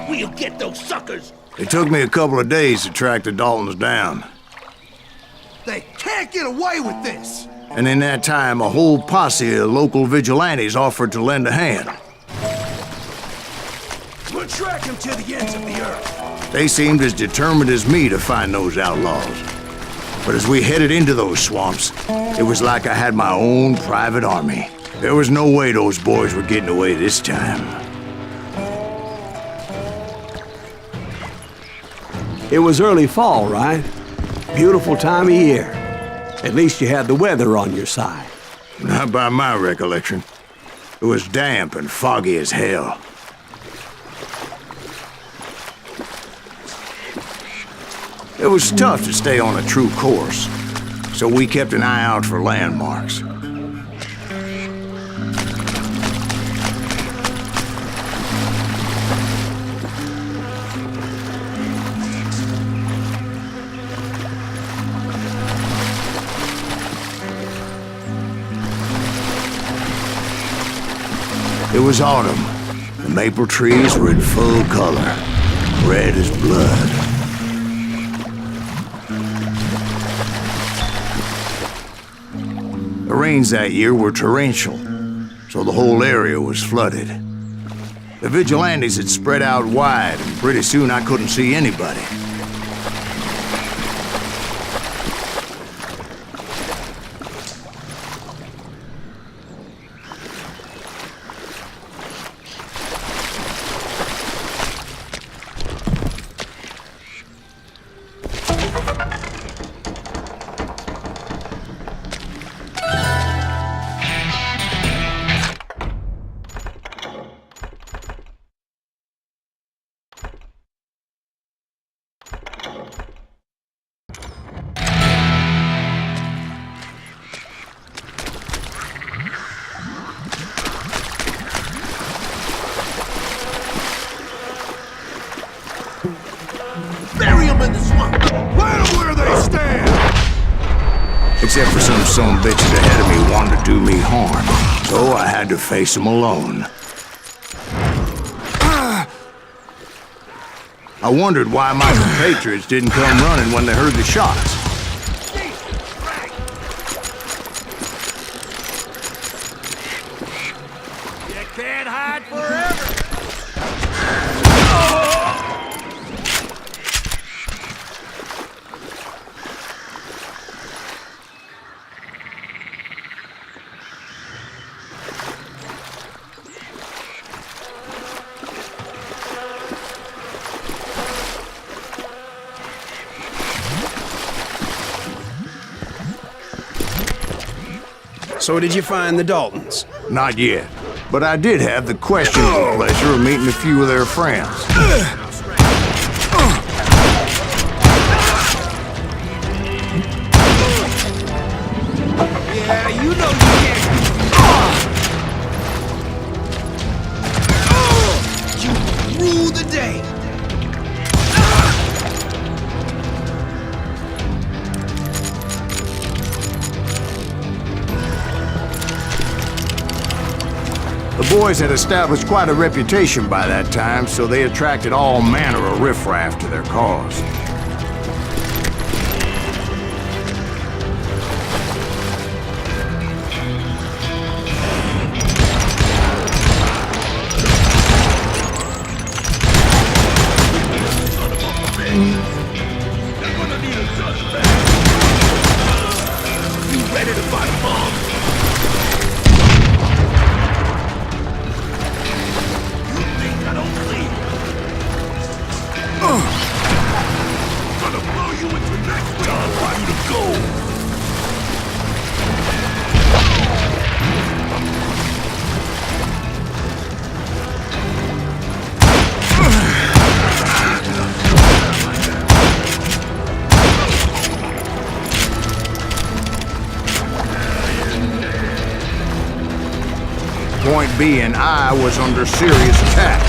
We'll get those suckers! It took me a couple of days to track the Daltons down. They can't get away with this! And in that time, a whole posse of local vigilantes offered to lend a hand. We'll track them to the ends of the earth. They seemed as determined as me to find those outlaws. But as we headed into those swamps, it was like I had my own private army. There was no way those boys were getting away this time. It was early fall, right? Beautiful time of year. At least you had the weather on your side. Not by my recollection. It was damp and foggy as hell. It was tough to stay on a true course, so we kept an eye out for landmarks. It was autumn. The maple trees were in full color, red as blood. The rains that year were torrential, so the whole area was flooded. The vigilantes had spread out wide, and pretty soon I couldn't see anybody. Bury them in the swamp! Let them where they stand! Except for some bitches ahead of me wanted to do me harm, so I had to face them alone. I wondered why my compatriots didn't come running when they heard the shots. You can't hide forever! So did you find the Daltons? Not yet, but I did have the questionable pleasure of meeting a few of their friends. Yeah, you know you can't. You rule the day. The boys had established quite a reputation by that time, so they attracted all manner of riffraff to their cause. You ready to fight, Mom? Point being, I was under serious attack.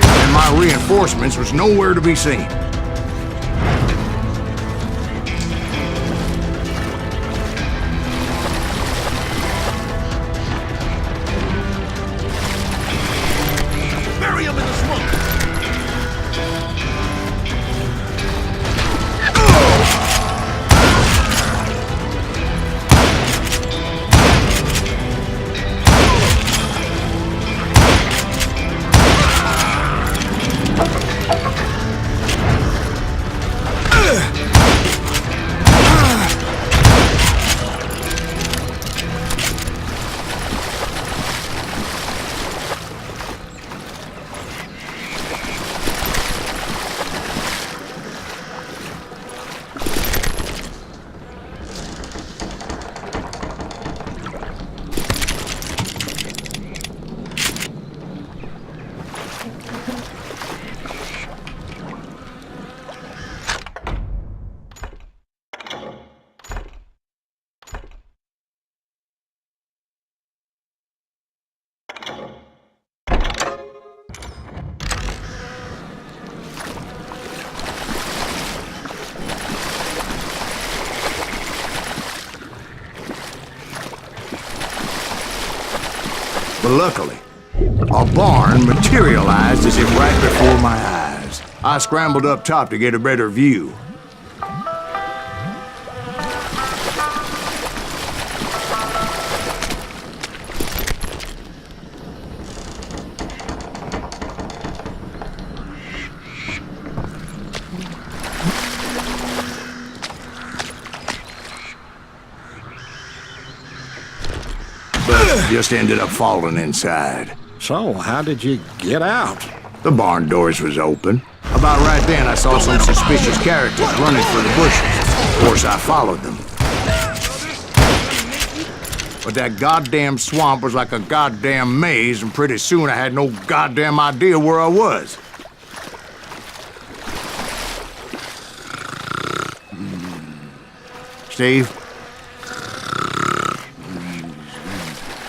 And my reinforcements was nowhere to be seen. But luckily, a barn materialized as if right before my eyes. I scrambled up top to get a better view. But just ended up falling inside. So, how did you get out? The barn doors was open. About right then, I saw some suspicious characters running for the bushes. Of course, I followed them. But that goddamn swamp was like a goddamn maze, and pretty soon I had no goddamn idea where I was. Steve?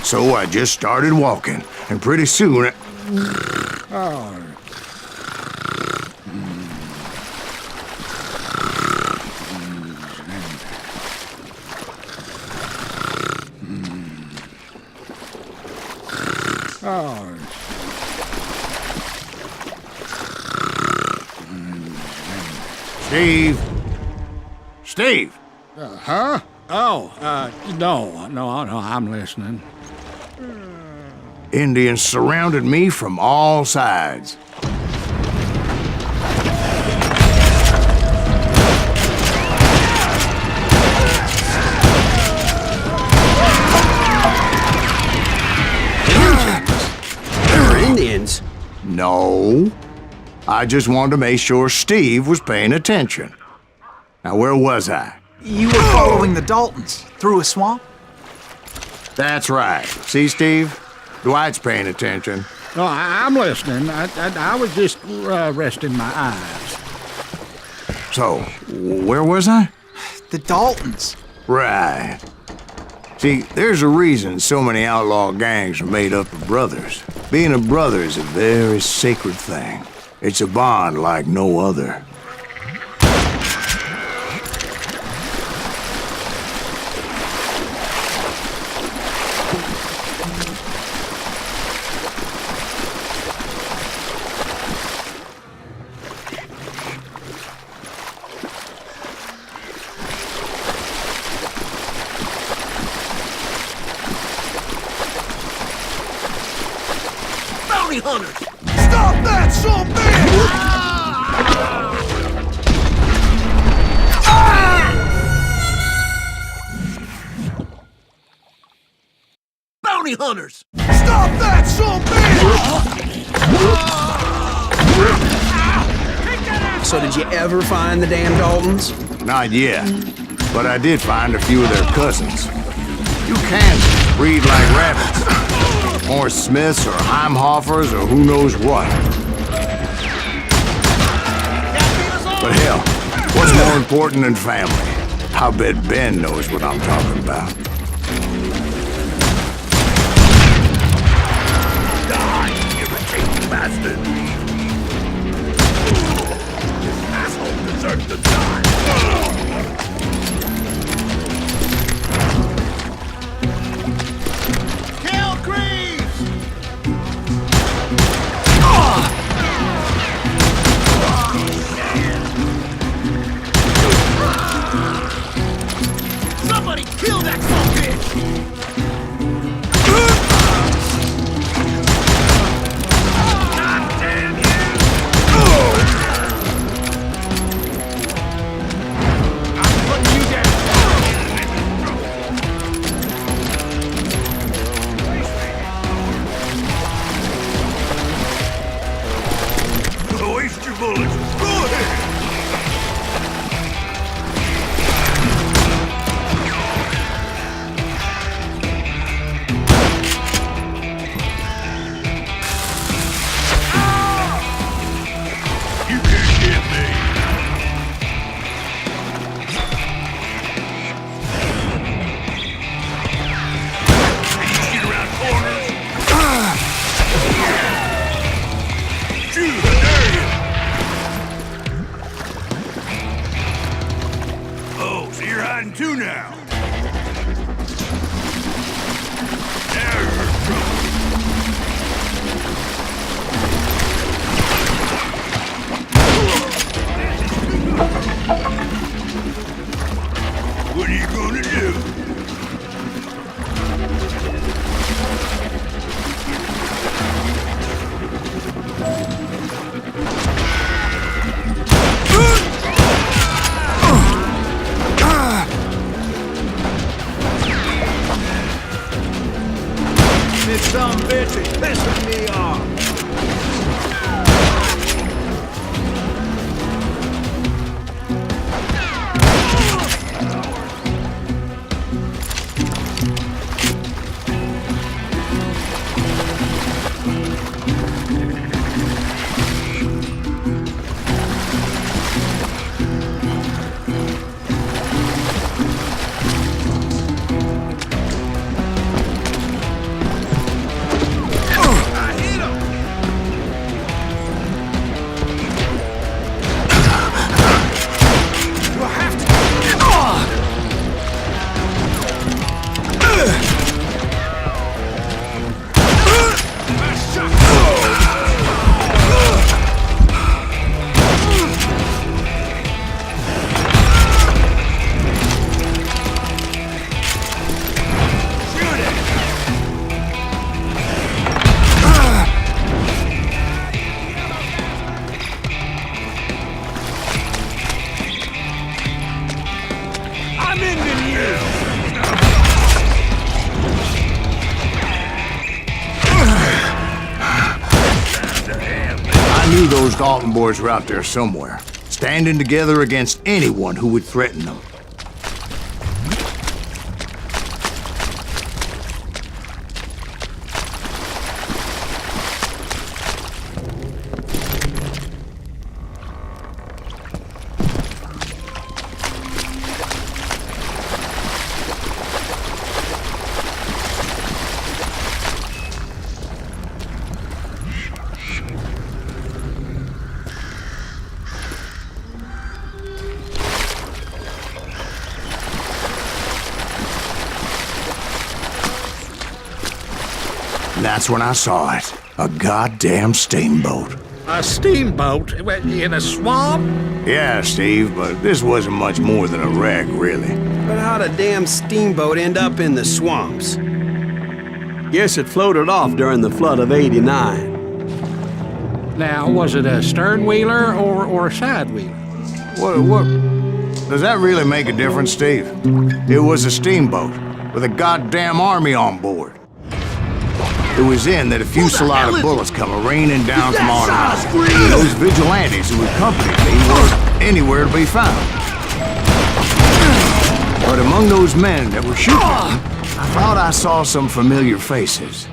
So I just started walking, and pretty soon Steve? Steve? Huh? Oh, no, I'm listening. Indians surrounded me from all sides. There were Indians. No. I just wanted to make sure Steve was paying attention. Now, where was I? You were following the Daltons through a swamp? That's right. See, Steve? Dwight's paying attention. No, I'm listening. I was just resting my eyes. So, where was I? The Daltons. Right. See, there's a reason so many outlaw gangs are made up of brothers. Being a brother is a very sacred thing. It's a bond like no other. Bounty hunters! Stop that, son of a bitch! Bounty hunters! Stop that, son of a bitch! So did you ever find the damn Daltons? Not yet, but I did find a few of their cousins. You Kansans breed like rabbits. More Smiths or Heimhoffers or who knows what. But hell, what's more important than family? I bet Ben knows what I'm talking about. Die, irritating bastard! This asshole deserves to die! Kill Greaves! Somebody kill that son of a bitch! Waste your bullets! Go ahead! You can't get me! Get around corners! Shoot, I dare you! Oh, so you're hiding too now? Now you're in trouble. security pissing me off. Those Dalton boys were out there somewhere, standing together against anyone who would threaten them. That's when I saw it. A goddamn steamboat. A steamboat in a swamp? Yeah, Steve, but this wasn't much more than a wreck, really. But how'd a damn steamboat end up in the swamps? Guess it floated off during the flood of '89. Now, was it a stern wheeler or a side wheeler? What? Does that really make a difference, Steve? It was a steamboat with a goddamn army on board. It was then that a fusillade of bullets come raining down from on high. Those vigilantes who accompanied me weren't anywhere to be found. But among those men that were shooting at me, I thought I saw some familiar faces.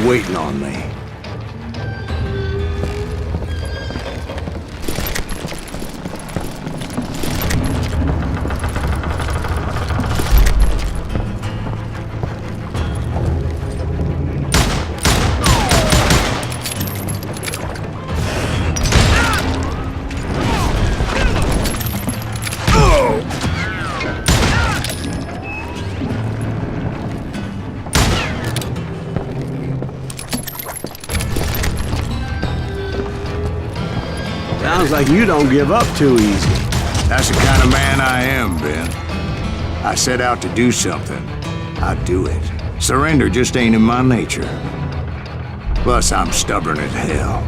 Waiting on me. Sounds like you don't give up too easy. That's the kind of man I am, Ben. I set out to do something. I do it. Surrender just ain't in my nature. Plus, I'm stubborn as hell.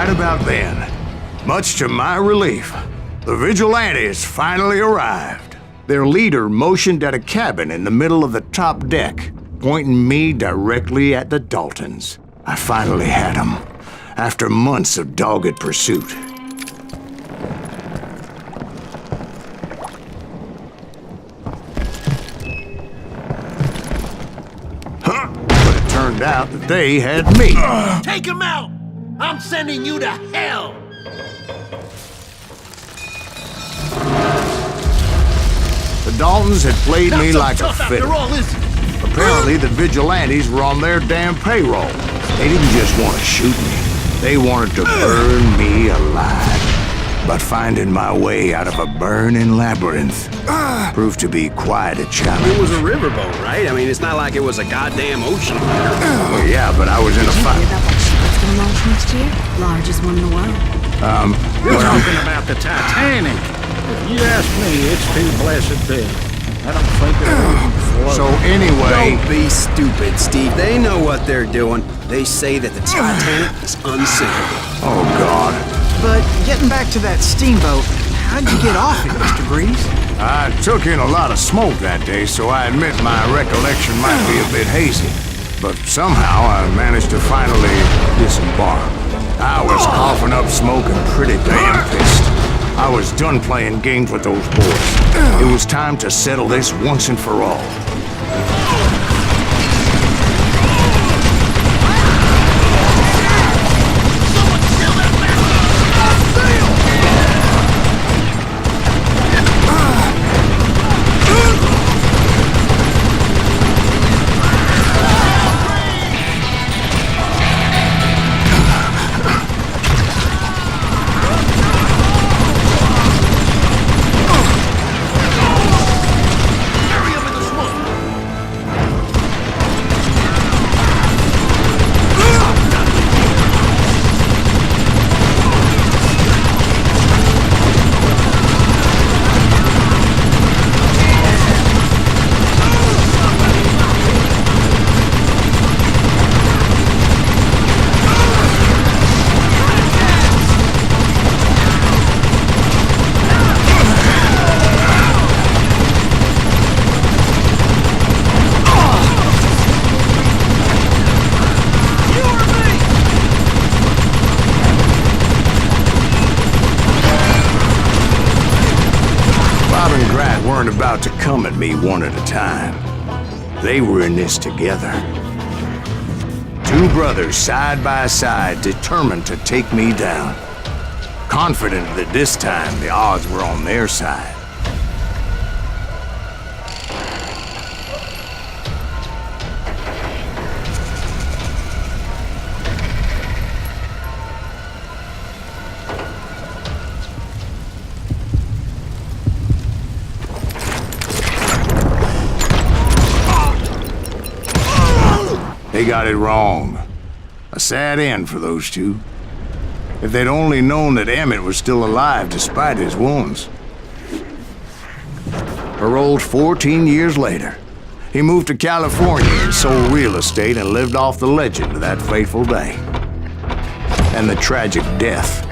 right about then, much to my relief, the vigilantes finally arrived. Their leader motioned at a cabin in the middle of the top deck, pointing me directly at the Daltons. I finally had them, after months of dogged pursuit. But it turned out that they had me. Take him out! I'm sending you to hell! The Daltons had played Not me so like a tough fiddle. after all, is it? Apparently, the vigilantes were on their damn payroll. They didn't just want to shoot me. They wanted to burn me alive. But finding my way out of a burning labyrinth proved to be quite a challenge. It was a riverboat, right? I mean, it's not like it was a goddamn ocean liner. Well, yeah, but I was in a Did you hear fight. about that ship that's gonna launch next year? Largest one in the world. You're talking about the Titanic. If you ask me, it's too blessed big. I don't think it'll even float. So anyway, Don't be stupid, Steve. They know what they're doing. They say that the Titanic is unsinkable. oh God, But getting back to that steamboat, how'd you get off it, Mr. Breeze? I took in a lot of smoke that day, so I admit my recollection might be a bit hazy. But somehow I managed to finally disembark. I was coughing up smoke and pretty damn pissed. I was done playing games with those boys. It was time to settle this once and for all. About to come at me one at a time. They were in this together. Two brothers side by side, determined to take me down. Confident that this time the odds were on their side. They got it wrong. A sad end for those two. If they'd only known that Emmett was still alive despite his wounds. Paroled 14 years later, he moved to California and sold real estate and lived off the legend of that fateful day. And the tragic death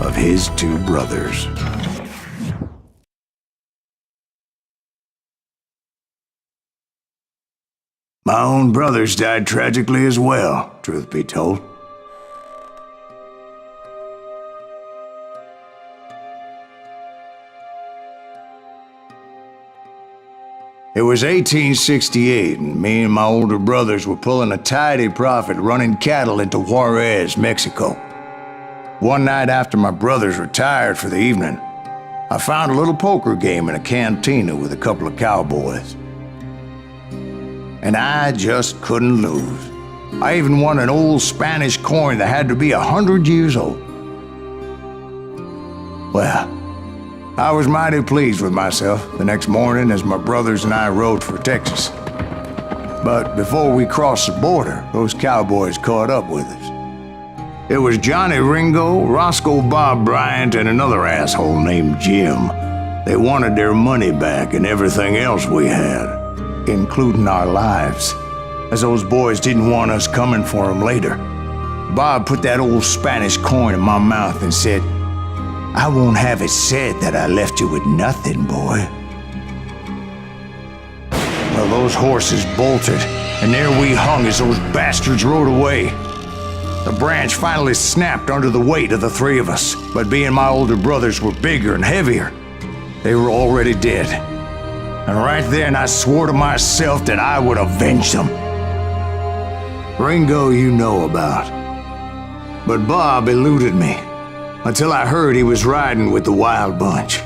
of his two brothers. My own brothers died tragically as well, truth be told. It was 1868, and me and my older brothers were pulling a tidy profit running cattle into Juarez, Mexico. One night after my brothers retired for the evening, I found a little poker game in a cantina with a couple of cowboys. And I just couldn't lose. I even won an old Spanish coin that had to be 100 years old. Well, I was mighty pleased with myself the next morning as my brothers and I rode for Texas. But before we crossed the border, those cowboys caught up with us. It was Johnny Ringo, Roscoe Bob Bryant, and another asshole named Jim. They wanted their money back and everything else we had, including our lives, as those boys didn't want us coming for them later. Bob put that old Spanish coin in my mouth and said, "I won't have it said that I left you with nothing, boy." Well, those horses bolted, and there we hung as those bastards rode away. The branch finally snapped under the weight of the three of us, but being my older brothers were bigger and heavier, they were already dead. And right then I swore to myself that I would avenge them. Ringo you know about. But Bob eluded me, until I heard he was riding with the Wild Bunch.